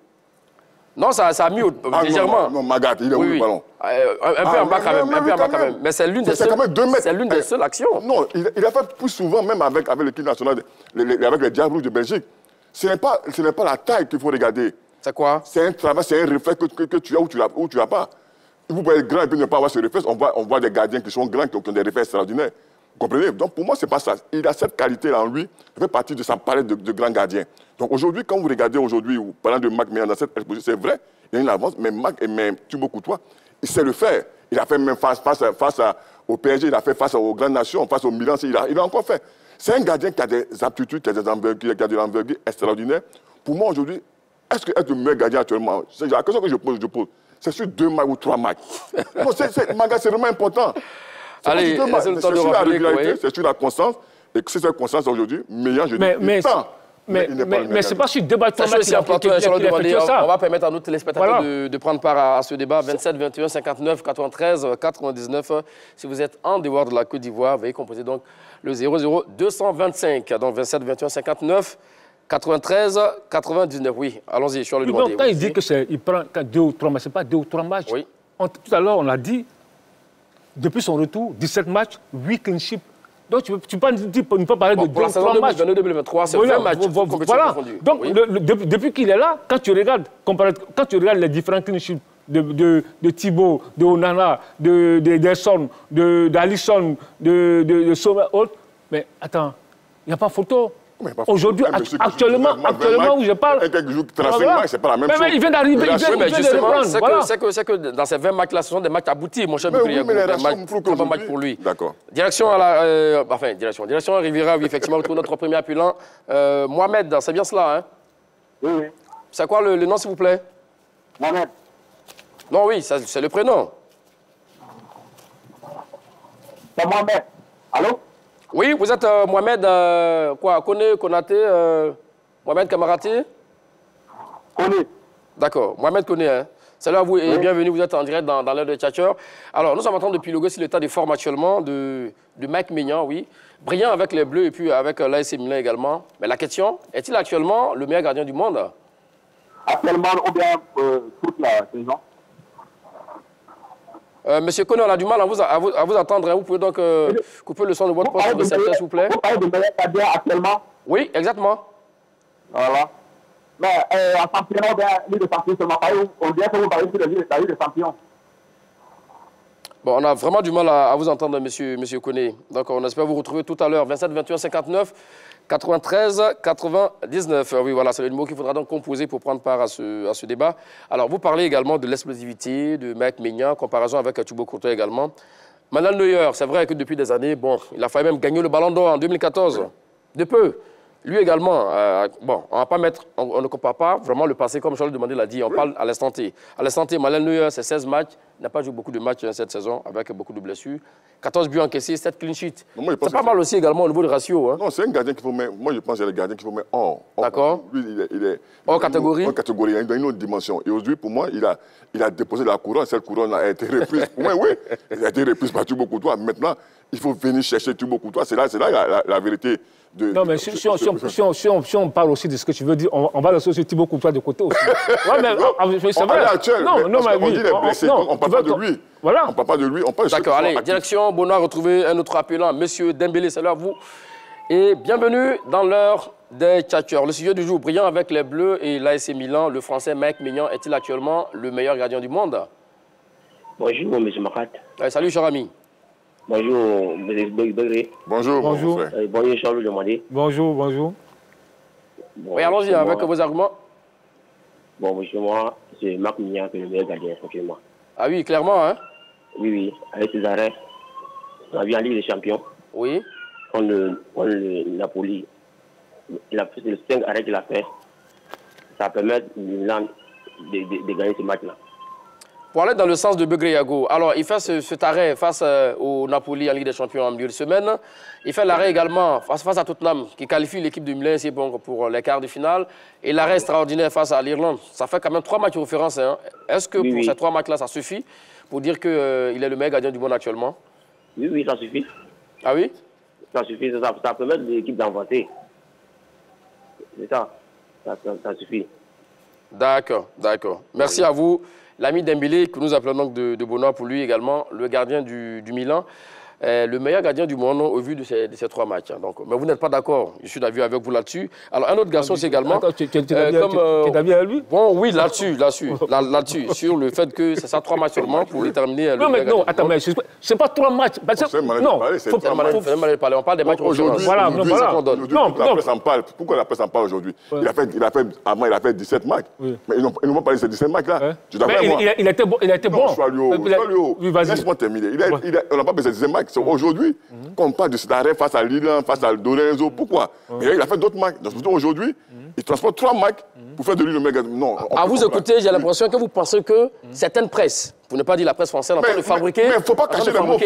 Non, ça a mis légèrement. Non, Magat, il est où le ballon? Un peu en bas quand même. Mais c'est l'une des seules actions. Non, il a fait plus souvent, même avec l'équipe nationale, avec les Diables Rouges de Belgique. Ce n'est pas la taille qu'il faut regarder. C'est quoi? C'est un travail, c'est un réflexe que tu as ou tu n'as pas. Vous pouvez être grand et puis ne pas avoir ce réflexe. On voit des gardiens qui sont grands, qui ont des réflexes extraordinaires. Vous comprenez? Donc pour moi, ce n'est pas ça. Il a cette qualité-là en lui, ça fait partie de sa palette de grands gardiens. Donc aujourd'hui, quand vous regardez aujourd'hui, parlant de Mac-Mignan dans cette exposition, c'est vrai, il y a une avance, mais Thibaut Courtois, il sait le faire. Il a fait même face au PSG, il a fait face aux grandes nations, face au Milan, il a encore fait. C'est un gardien qui a des aptitudes, qui a de l'envergure extraordinaire. Pour moi aujourd'hui, est-ce que être le meilleur gardien actuellement? C'est la question que je pose. C'est sur 2 matchs ou 3 matchs. Non, c'est vraiment important. Allez, c'est sur la régularité, c'est sur la constance. Et que c'est cette constance aujourd'hui, meilleur, je dis, mais c'est pas sur 2 matchs, 3 matchs. On va permettre à nos téléspectateurs de prendre part à ce débat. 27, 21, 59, 93, 99. Si vous êtes en dehors de la Côte d'Ivoire, veuillez composer donc le 00 225. Donc 27, 21, 59. 93, 99, oui. Allons-y, sur le demandé. Quand il dit qu'il prend 2 ou 3 matchs, ce n'est pas 2 ou 3 matchs. Oui. Tout à l'heure, on l'a dit, depuis son retour, 17 matchs, 8 clean sheets. Donc, tu ne peux pas parler de 2 ou 3 matchs. Pour la saison 2022-2023, c'est 20 matchs. Voilà. Donc, depuis qu'il est là, quand tu regardes les différents clean sheets de Thibaut, de Onana, d'Ederson, d'Alisson, de Sommer, autres, mais attends, il n'y a pas photo. Aujourd'hui, actuellement où je parle... c'est pas la même chose. Mais il vient d'arriver, il vient de reprendre. C'est que dans ces 20 matchs-là, ce sont des matchs aboutis, mon cher Bouclier. Mais très bon match pour lui. D'accord. Direction Riviera, oui, effectivement, retrouve notre premier appelant. Mohamed, c'est bien cela, hein? Oui. C'est quoi le nom, s'il vous plaît? Mohamed. Non, oui, c'est le prénom. C'est Mohamed. Allô? Oui, vous êtes Mohamed, Konaté, Mohamed Kamaraté? Koné. D'accord, Mohamed Koné, hein. Salut à vous et bienvenue, vous êtes en direct dans l'heure de Tchatcher. Alors, nous sommes en train de piloter sur l'état de forme actuellement de Mac-Mignan, oui. Brillant avec les Bleus et puis avec l'AS Milan également. Mais la question, est-il actuellement le meilleur gardien du monde? Actuellement, ou bien toute la saison? Monsieur Koné, on a du mal à vous attendre. Hein. Vous pouvez donc couper le son de votre poste de récepteur, s'il vous plaît. Vous parlez de meilleur gardien actuellement? Oui, exactement. Voilà. Mais en championnat, Ligue des champions seulement, on dirait que vous parlez sur la Ligue des champions. Bon, on a vraiment du mal à vous entendre, monsieur Koné. Donc, on espère vous retrouver tout à l'heure. 27, 21, 59, 93, 99. Oui, voilà, c'est le numéro qu'il faudra donc composer pour prendre part à ce débat. Alors, vous parlez également de l'explosivité de Mike Maignan, comparaison avec Thibaut Courtois également. Manuel Neuer, c'est vrai que depuis des années, bon, il a failli même gagner le Ballon d'Or en 2014. De peu. Lui également, bon, on ne compare pas vraiment le passé, comme Charles Demandé l'a dit, on parle à l'instant T. À l'instant T, Manuel Neuer, c'est 16 matchs, il n'a pas joué beaucoup de matchs cette saison, avec beaucoup de blessures. 14 buts encaissés, 7 clean sheets. C'est pas mal aussi également au niveau du ratio. Hein. Non, c'est un gardien qu'il faut mettre, moi je pense que c'est le gardien qu'il faut mettre hors. D'accord. Lui, il est hors catégorie. Hors catégorie, il a une autre dimension. Et aujourd'hui, pour moi, il a déposé la couronne, cette couronne a été reprise. Pour moi, oui, elle a été reprise par Thibaut Courtois. Maintenant, il faut venir chercher Thibaut Courtois, c'est là la vérité. Non, mais si on parle aussi de ce que tu veux dire, on va laisser aussi Thibaut Courtois de côté aussi. Ouais, mais c'est vrai. Non, mais on dit les blessés, on ne parle pas de lui. Voilà. On ne parle pas de lui, on parle de D'accord, allez, direction, Benoît, retrouver un autre appelant, Monsieur Dembélé, c'est là vous. Et bienvenue dans l'heure des tchatcheurs. Le sujet du jour, brillant avec les Bleus et l'AS Milan, le Français Mike Maignan est-il actuellement le meilleur gardien du monde? Bonjour, M. Makat. Salut, cher ami. Bonjour, M. Begré. Bonjour, bonjour. Mon frère. Bonjour, Charles Demandé. Bonjour, bonjour. Bon, oui, allons-y avec vos arguments. Bon, chez moi, c'est Marc Maignan qui est le meilleur gardien, chez moi. Ah oui, clairement, hein? Oui, avec ses arrêts. On a vu en Ligue des Champions. Oui. On le Napoli. Il a fait les 5 arrêts qu'il a fait. Ça permet de gagner ce match-là. Pour aller dans le sens de Begré Yago, alors il fait cet arrêt face au Napoli en Ligue des Champions en milieu de semaine. Il fait l'arrêt également face à Tottenham qui qualifie l'équipe de Milan pour les quarts de finale. Et l'arrêt extraordinaire face à l'Irlande. Ça fait quand même 3 matchs de référence. Hein. Est-ce que pour ces 3 matchs-là, ça suffit pour dire qu'il est le meilleur gardien du monde actuellement? Oui, ça suffit. Ah oui? Ça suffit, ça permet à l'équipe d'avancer. C'est ça. Ça suffit. D'accord, d'accord. Merci à vous. L'ami Dembélé, que nous appelons donc de Benoît pour lui également, le gardien du Milan, le meilleur gardien du monde au vu de ces 3 matchs. Donc, mais vous n'êtes pas d'accord, je suis d'avis avec vous là-dessus. Alors, un autre garçon, c'est également... Tu es d'avis avec lui? Bon, oui, là-dessus, sur le fait que c'est ça 3 matchs seulement pour déterminer... Non, mais non, attends, mais c'est pas 3 matchs. Non, on parle des matchs aujourd'hui. Voilà, la presse en parle. Pourquoi la presse en parle aujourd'hui? Avant, il a fait 17 matchs. Mais ils n'ont pas parlé de ces 17 matchs-là. Il a été bon. Laisse-moi terminer. On n'a pas besoin de 17 matchs. Aujourd'hui, quand on parle de cet arrêt face à Lille, face à Lorenzo, pourquoi? Il a fait d'autres matchs. Donc aujourd'hui, il transporte 3 matchs pour faire de lui le méga. Non. À vous écouter, j'ai l'impression que vous pensez que certaines presses, pour ne pas dire la presse française, en train de fabriquer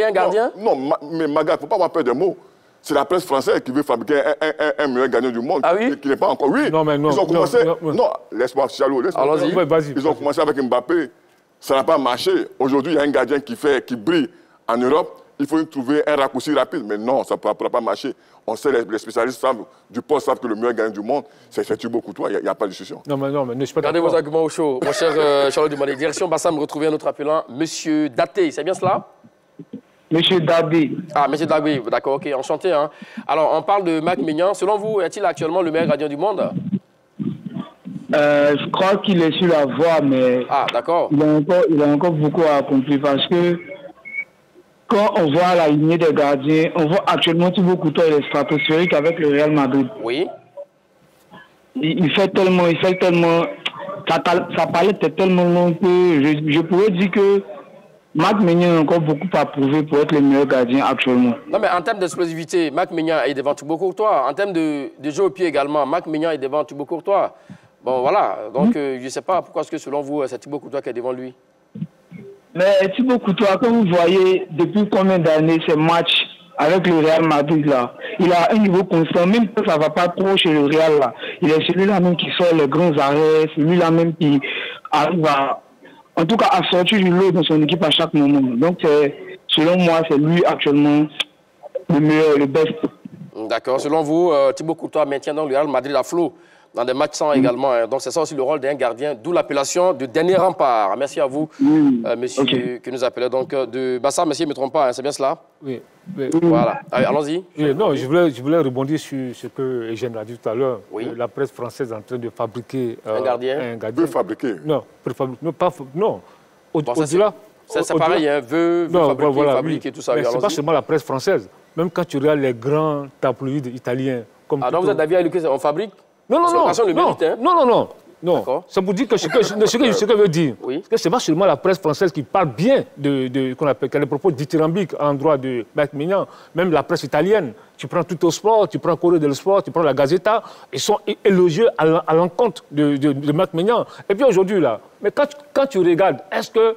un gardien. Non, mais Maga, il ne faut pas avoir peur des mots. C'est la presse française qui veut fabriquer un meilleur gardien du monde. Ah oui? Qui n'est pas encore. Oui. Non, mais non. Ils ont commencé. Non, laisse-moi, Chalot, laisse-moi. Allons-y. Ils ont commencé avec Mbappé. Ça n'a pas marché. Aujourd'hui, il y a un gardien qui brille en Europe. Il faut trouver un raccourci rapide. Mais non, ça ne pourra pas marcher. On sait, les spécialistes du poste savent que le meilleur gardien du monde, c'est Thibaut Courtois. Il n'y a pas de discussion. Non, mais je ne suis pas d'accord. Gardez vos arguments au chaud. Mon cher Charles Dumani. Direction Bassam, retrouver un autre appelant. Monsieur Daté, c'est bien cela? Monsieur Dabi. Ah, Monsieur Dabi, d'accord, ok, enchanté. Hein. Alors, on parle de Mike Maignan. Selon vous, est-il actuellement le meilleur gardien du monde? Je crois qu'il est sur la voie, mais d'accord. Il a encore beaucoup à accomplir parce que quand on voit la lignée des gardiens, on voit actuellement Thibaut Courtois, il est stratosphérique avec le Real Madrid. Oui. Il fait tellement, sa palette est tellement longue que je pourrais dire que Mike Maignan a encore beaucoup à prouver pour être le meilleur gardien actuellement. Non, mais en termes d'explosivité, Mike Maignan est devant Thibaut Courtois. En termes de jeu au pied également, Mike Maignan est devant Thibaut Courtois. Bon, voilà. Donc, je ne sais pas pourquoi est-ce que, selon vous, c'est Thibaut Courtois qui est devant lui. Mais Thibaut Courtois, comme vous voyez, depuis combien d'années ces matchs avec le Real Madrid, là, il a un niveau constant, même que ça ne va pas trop chez le Real, là. Il est celui-là même qui sort les grands arrêts, celui-là même qui arrive en tout cas, à sortir du lot dans son équipe à chaque moment. Donc, selon moi, c'est lui actuellement le meilleur, le best. D'accord. Selon vous, Thibaut Courtois maintient donc le Real Madrid à flot dans des matchs sans également. Hein. Donc, c'est ça aussi le rôle d'un gardien, d'où l'appellation de dernier rempart. Merci à vous, monsieur, qui nous appelait donc de Bassam. Monsieur, ne me trompe pas, hein, c'est bien cela? Oui. Voilà. Allons-y. Non, je voulais rebondir sur ce que Eugène a dit tout à l'heure. Oui. La presse française est en train de fabriquer un gardien. Veut fabriquer. Non, au-delà. C'est pareil, hein, veut fabriquer, tout ça. Mais ce n'est pas seulement la presse française. Même quand tu regardes les grands tabloïds italiens Ah, donc vous êtes d'avis avec lui qu'on fabrique? Non, non, non. Le mérite, hein? Non, non, non. Non, ça vous dit que ce que je veux dire, oui. que ce n'est pas seulement la presse française qui parle bien qu'on appelle des propos dithyrambiques à l'endroit de Mike Maignan, même la presse italienne. Tu prends Tutto Sport, tu prends Corriere dello Sport, tu prends la Gazzetta, ils sont élogieux à l'encontre de Mike Maignan. Et puis aujourd'hui, là, mais quand tu regardes, est-ce que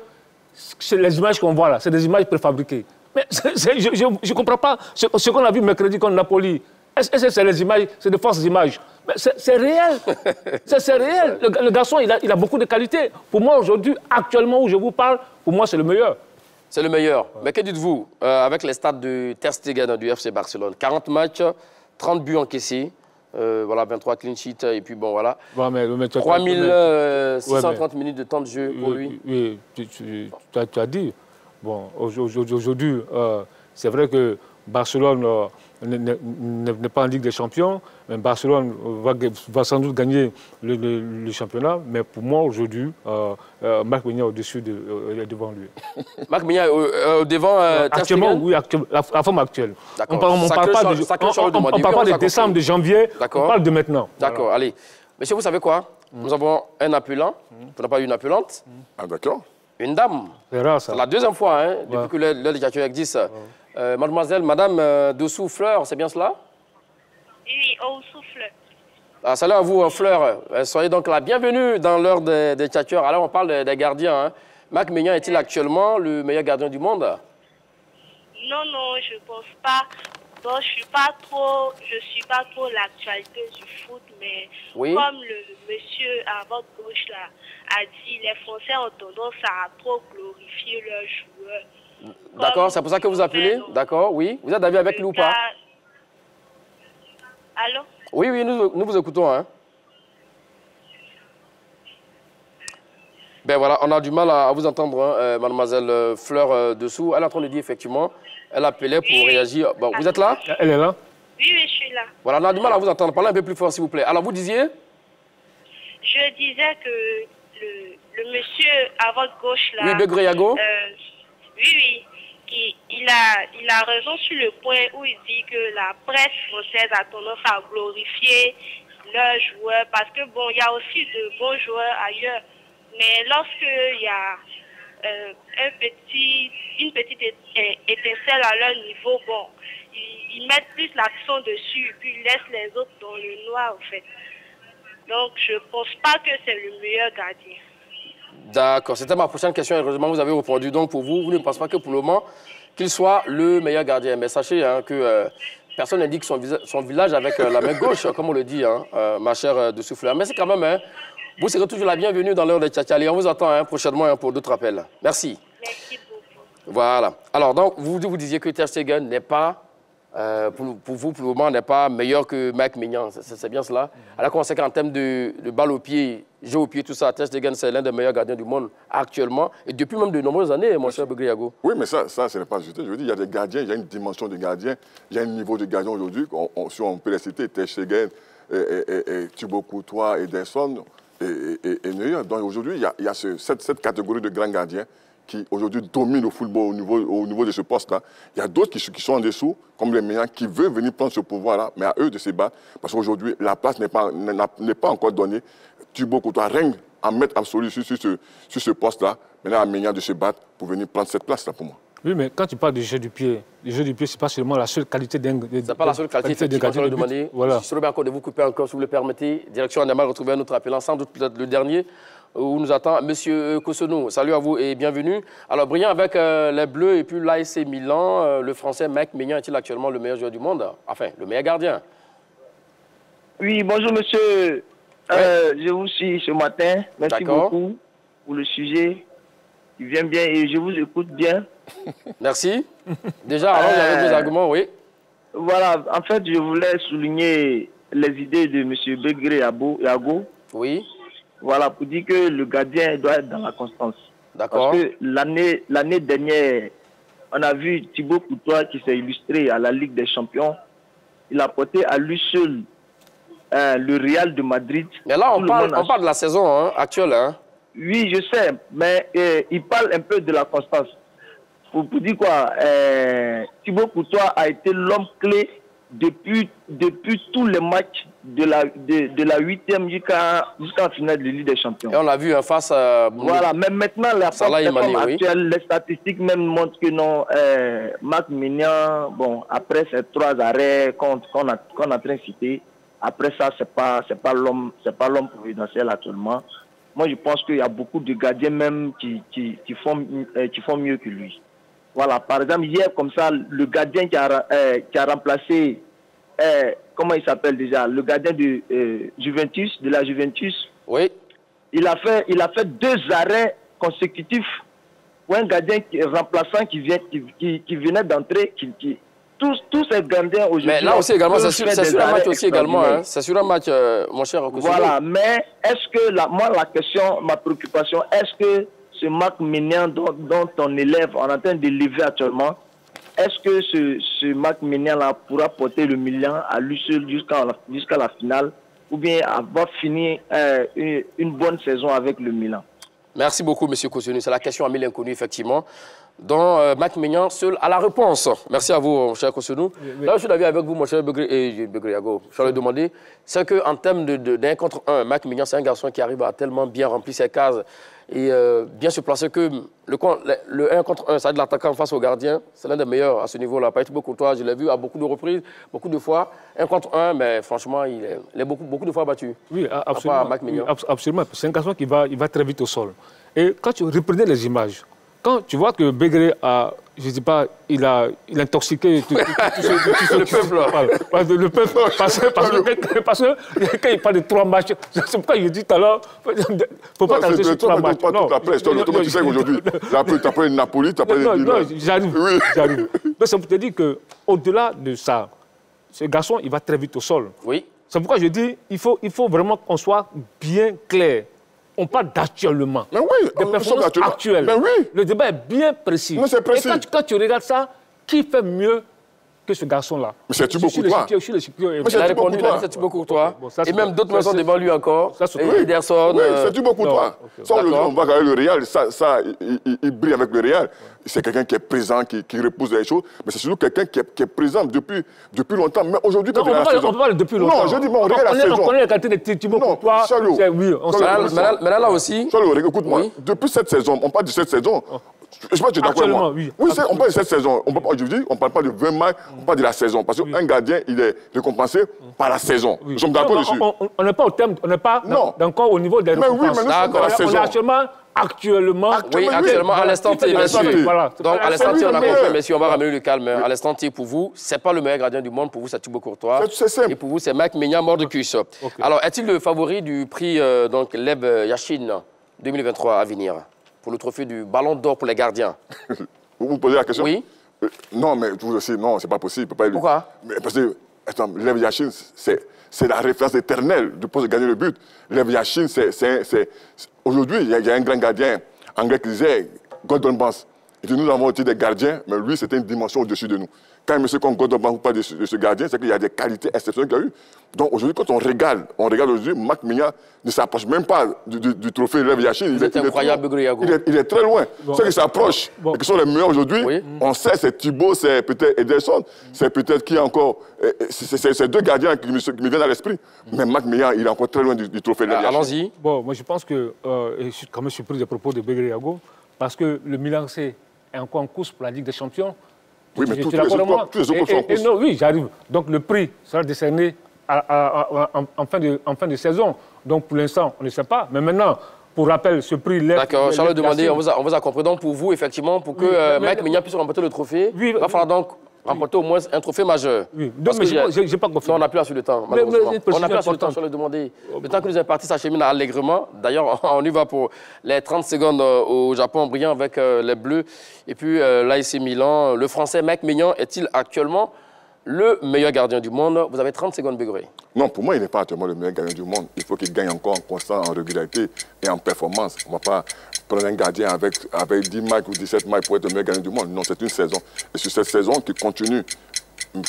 les images qu'on voit là, c'est des images préfabriquées? Mais je ne comprends pas ce qu'on a vu mercredi contre Napoli. Est-ce que c'est les images, c'est de fausses images? Mais c'est réel. C'est réel. Le garçon, il a beaucoup de qualités. Pour moi, aujourd'hui, actuellement où je vous parle, pour moi, c'est le meilleur. C'est le meilleur. Ouais. Mais que dites-vous avec les stats de Ter Stegen du FC Barcelone? 40 matchs, 30 buts encaissés, voilà, 23 clean sheets, et puis bon, voilà. Ouais, mais 3630 minutes de temps de jeu pour lui. Oui, tu as dit. Bon, aujourd'hui, c'est vrai que Barcelone n'est pas en Ligue des Champions, mais Barcelone va sans doute gagner le championnat. Mais pour moi, aujourd'hui, Mike Maignan est au-dessus devant lui. Mike Maignan est devant actuellement, oui, la forme actuelle. On ne parle pas de décembre, de janvier, on parle de maintenant. D'accord, voilà. Allez. Monsieur, vous savez quoi? Nous avons un appelant, on n'a pas une appelante. Ah, d'accord. Une dame. C'est rare, ça. C'est la deuxième fois, hein, depuis que l'heure des catcheurs existe. Mademoiselle, Madame Dessous Fleur, c'est bien cela? Oui, Oussou Fleur. Ah, salut à vous, Fleur. Soyez donc la bienvenue dans l'heure des catcheurs. Alors, on parle des gardiens. Hein. Mike Maignan est-il actuellement le meilleur gardien du monde? Non, non, je ne pense pas. Bon, je suis pas trop l'actualité du foot, mais oui. Comme le monsieur à votre gauche là a dit, les Français ont tendance à trop glorifier leurs joueurs. D'accord, c'est pour ça que vous appelez? D'accord, oui. Vous êtes d'avis avec lui ou pas? Allô? Oui, oui, nous vous écoutons. Hein. Ben voilà, on a du mal à vous entendre, hein, mademoiselle Fleur Dessous. Elle est en train de dire effectivement, elle appelait pour réagir. Bon, vous êtes là? Elle est là? Oui, oui, je suis là. Voilà, on a du mal à vous entendre. Parlez un peu plus fort, s'il vous plaît. Alors, vous disiez? Je disais que le monsieur à votre gauche là... Oui, Begreyago? Oui, il a raison sur le point où il dit que la presse française a tendance à glorifier leurs joueurs parce que bon, il y a aussi de bons joueurs ailleurs. Mais lorsqu'il y a une petite étincelle à leur niveau, bon, ils mettent plus l'accent dessus et puis ils laissent les autres dans le noir en fait. Donc je ne pense pas que c'est le meilleur gardien. D'accord, c'était ma prochaine question. Heureusement, vous avez répondu. Donc, pour vous, vous ne pensez pas que pour le moment, qu'il soit le meilleur gardien. Mais sachez hein, que personne n'indique son village avec la main gauche, comme on le dit, hein, ma chère Dessous Fleur. Mais c'est quand même, hein, vous serez toujours la bienvenue dans l'heure des Tchatchali. On vous attend hein, prochainement hein, pour d'autres appels. Merci. Merci beaucoup. Voilà. Alors, donc, vous disiez que Ter Stegen n'est pas, pour vous, pour le moment, n'est pas meilleur que Mike Maignan. C'est bien cela. Alors qu'on sait qu'en termes de balle au pied, jeu au pied, tout ça, Ter Stegen, c'est l'un des meilleurs gardiens du monde actuellement. Et depuis même de nombreuses années, mon cher Begreyago. Oui, mais ça ce n'est pas juste. Je veux dire, il y a des gardiens, il y a une dimension de gardien, il y a un niveau de gardien aujourd'hui. Si on peut les citer, Ter Stegen, Thibaut Courtois, Ederson et Neuer. Donc aujourd'hui, il y a cette catégorie de grands gardiens qui aujourd'hui domine le football au niveau de ce poste-là. Il y a d'autres qui sont en dessous, comme les Maignan, qui veulent venir prendre ce pouvoir-là, mais à eux de se battre, parce qu'aujourd'hui, la place n'est pas encore donnée. Thibaut Courtois règne en maître absolu sur ce poste-là. Maintenant, à Maignan de se battre pour venir prendre cette place-là pour moi. Oui, mais quand tu parles du jeu du pied, ce n'est pas seulement la seule qualité d'un gardien. Ce n'est pas la seule qualité de gardien. Voilà. Je suis encore de vous couper encore, si vous le permettez. Direction Annema, retrouver un autre appelant, sans doute peut-être le dernier, où nous attend Monsieur Cossonneau. Salut à vous et bienvenue. Alors, brillant avec les Bleus et puis l'AS Milan, le Français Mike Maignan est-il actuellement le meilleur joueur du monde? Enfin, le meilleur gardien. Oui, bonjour monsieur. Je vous suis ce matin. Merci beaucoup pour le sujet. Il vient bien et je vous écoute bien. Merci. Déjà, alors, vous avez vos arguments, oui. Voilà, en fait, je voulais souligner les idées de M. Begreyago. Oui. Voilà, pour dire que le gardien doit être dans la constance. D'accord. Parce que l'année dernière, on a vu Thibaut Courtois qui s'est illustré à la Ligue des Champions. Il a porté à lui seul le Real de Madrid. Mais là, on parle de la saison hein, actuelle. Hein. Oui, je sais, mais il parle un peu de la constance. Pour dire quoi, Thibaut Courtois a été l'homme clé depuis tous les matchs de la 8e jusqu'en finale de Ligue des Champions. Et on l'a vu en face à... Voilà, même maintenant, la forme actuelle, les statistiques même montrent que non, Marc Maignan, bon, après ces 3 arrêts qu'on est en train de citer, après ça, c'est pas l'homme providentiel actuellement. Moi, je pense qu'il y a beaucoup de gardiens même qui font mieux que lui. Voilà, par exemple, hier, comme ça, le gardien qui a remplacé, comment il s'appelle déjà, le gardien de la Juventus. Oui. Il a fait 2 arrêts consécutifs pour un gardien remplaçant qui venait d'entrer, tous ces gardiens aujourd'hui. Mais là aussi également, c'est sur un match aussi également. Hein. C'est sur un match, mon cher Okosunu. Voilà, mais est-ce que, moi, la question, ma préoccupation, est-ce que ce Marc Maignan dont on élève, on est en train d'élever actuellement, est-ce que ce Marc Maignan-là pourra porter le Milan à lui seul jusqu'à la finale, ou bien avoir fini une bonne saison avec le Milan? Merci beaucoup, M. Okosunu. C'est la question à mille inconnus, effectivement, dont Marc Maignan seul a la réponse. Merci à vous, mon cher Okosunu. Là, je suis d'accord avec vous, mon cher Begriago. Je vais le demander. C'est qu'en termes d'un contre un, Marc Maignan, c'est un garçon qui arrive à tellement bien remplir ses cases et bien se placer que le 1 contre 1, ça de l'attaquant face au gardien, c'est l'un des meilleurs à ce niveau-là. Pas beaucoup de toi, je l'ai vu à beaucoup de reprises, beaucoup de fois. 1 contre 1, mais franchement, il est beaucoup de fois battu. Oui, absolument. C'est un garçon qui va très vite au sol. Et quand tu reprenais les images, quand tu vois que Begré a, je ne sais pas, il a intoxiqué tout le peuple. Le peuple, parce que quand il parle de 3 matchs, c'est pourquoi je dis tout à l'heure, il ne faut pas t'arrêter sur 3 matchs. Non, tu sais aujourd'hui, tu appelles Napoli, tu appelles... Non, j'arrive. Donc c'est pour te dire qu'au-delà de ça, ce garçon, il va très vite au sol. Oui. C'est pourquoi je dis, il faut vraiment qu'on soit bien clair. On parle d'actuellement. Mais oui, des performances actuelles. Mais oui. Le débat est bien précis. Mais c'est précis. Et quand tu regardes ça, qui fait mieux que ce garçon-là? Mais c'est Thibaut Courtois. Il a répondu, c'est Thibaut Courtois. Et même d'autres maisons devant lui encore. Ederson. Oui, c'est Thibaut Courtois. On va regarder le Real, il brille avec le Real. C'est quelqu'un qui est présent, qui repousse les choses. Mais c'est surtout quelqu'un qui est présent depuis longtemps. Mais aujourd'hui, quand on regarde la saison... On parle depuis longtemps. Non, je dis, on regarde la saison. On connaît la qualité de Thibaut Courtois. Mais là aussi... Écoute-moi, depuis cette saison, on parle de cette saison... Je sais pas si tu es d'accord avec moi. Oui, on parle de cette saison. On ne parle pas de 20 matchs, on parle de la saison. Parce qu'un gardien, il est récompensé par la saison. Nous sommes d'accord dessus. On n'est pas au terme, on n'est pas encore au niveau des récompenses. On est actuellement... Oui, actuellement, à l'instant T, messieurs. Donc, à l'instant T, on a compris, messieurs, on va ramener le calme. À l'instant T, pour vous, ce n'est pas le meilleur gardien du monde. Pour vous, c'est Thibaut Courtois. C'est simple. Et pour vous, c'est Marc Maignan, Mordecus. Alors, est-il le favori du prix Lev Yashin 2023 à venir pour le trophée du Ballon d'Or pour les gardiens? Vous me posez la question? Oui. Non, mais vous aussi, non, c'est pas possible. Pourquoi? Parce que, attends, Lev Yashin, c'est la référence éternelle du poste de gagner le but. Lev Yashin, aujourd'hui, il y a un grand gardien anglais qui disait Gordon Banks. Et nous avons été des gardiens, mais lui, c'était une dimension au-dessus de nous. Quand un monsieur comme Gordon Banks parle de ce gardien, c'est qu'il y a des qualités exceptionnelles qu'il a eues. Donc aujourd'hui, quand on regarde aujourd'hui, Marc Maignan ne s'approche même pas du trophée Lev Yashin. Il est incroyable, Begriago. Il est très loin. Ceux qui s'approchent, et qui sont les meilleurs aujourd'hui, on sait, c'est Thibaut, c'est peut-être Ederson, c'est peut-être qui encore. C'est 2 gardiens qui me viennent à l'esprit. Mais Marc Maignan, il est encore très loin du trophée Lev Yashin. Allons-y. Bon, moi je pense que je suis quand même surpris des propos de Begriago, parce que le Milan C est encore en course pour la Ligue des Champions. Oui, mais tous les autres sont en course. Oui, j'arrive. Donc le prix sera décerné en fin de saison. Donc pour l'instant, on ne sait pas. Mais maintenant, pour rappel, ce prix... D'accord, Charles demandé, on vous a compris. Donc pour vous, effectivement, pour que Marc Maignan puisse remporter le trophée, il va falloir donc remporter au moins un trophée majeur. Oui, mais je n'ai pas confiance. Non, on n'a plus assez de temps, malheureusement. On n'a plus assez de temps sur le demander. Le temps que nous est parti s'achemine allègrement. D'ailleurs, on y va pour les 30 secondes au Japon, brillant avec les Bleus. Et puis l'AC Milan, le Français Marc Maignan est-il actuellement le meilleur gardien du monde? Vous avez 30 secondes, Begré. Non, pour moi, il n'est pas actuellement le meilleur gardien du monde. Il faut qu'il gagne encore en constant, en régularité et en performance. On ne va pas prendre un gardien avec 10 matchs ou 17 matchs pour être le meilleur gardien du monde. Non, c'est une saison. Et sur cette saison qui continue,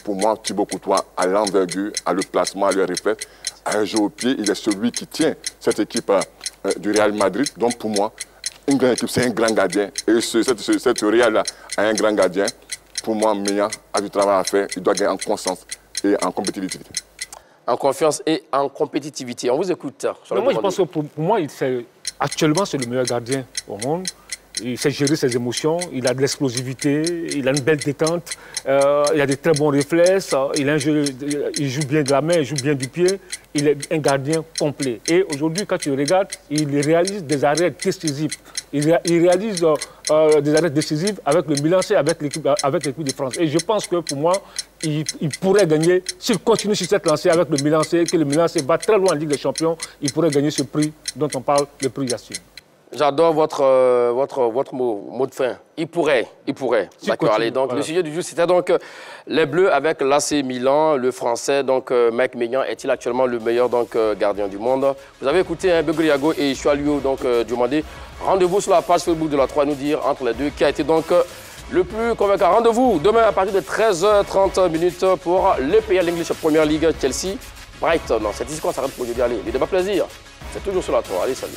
pour moi, Thibaut Courtois a l'envergure, a le placement, a le réflexe, a un jeu au pied. Il est celui qui tient cette équipe du Real Madrid. Donc, pour moi, une grande équipe, c'est un grand gardien. Et cette Real-là a un grand gardien. Pour moi, Maignan a du travail à faire. Il doit gagner en constance et en compétitivité. En confiance et en compétitivité. On vous écoute. Moi, je pense que pour moi, actuellement, c'est le meilleur gardien au monde. Il sait gérer ses émotions, il a de l'explosivité, il a une belle détente, il a de très bons réflexes, il joue bien de la main, il joue bien du pied. Il est un gardien complet. Et aujourd'hui, quand tu regardes, il réalise des arrêts décisifs. Il réalise des arrêts décisifs avec le Milan C, avec l'équipe de France. Et je pense que pour moi, il pourrait gagner, s'il continue sur cette lancée avec le Milan C, que le Milan C va très loin en Ligue des Champions, il pourrait gagner ce prix dont on parle, le prix Yacine. J'adore votre mot de fin. Il pourrait. D'accord, allez. Donc, voilà. Le sujet du jour, c'était donc les Bleus avec l'AC Milan. Le Français, donc Mike Maignan, est-il actuellement le meilleur gardien du monde? Vous avez écouté Begriago et Choualio Diomandé. Rendez-vous sur la page Facebook de la 3 nous dire entre les deux qui a été donc le plus convaincant. Rendez-vous demain à partir de 13h30 pour l'EPL English Premier League Chelsea Brighton. C'est ici qu'on s'arrête pour aujourd'hui. Allez, les débats plaisir. C'est toujours sur la 3. Allez, salut.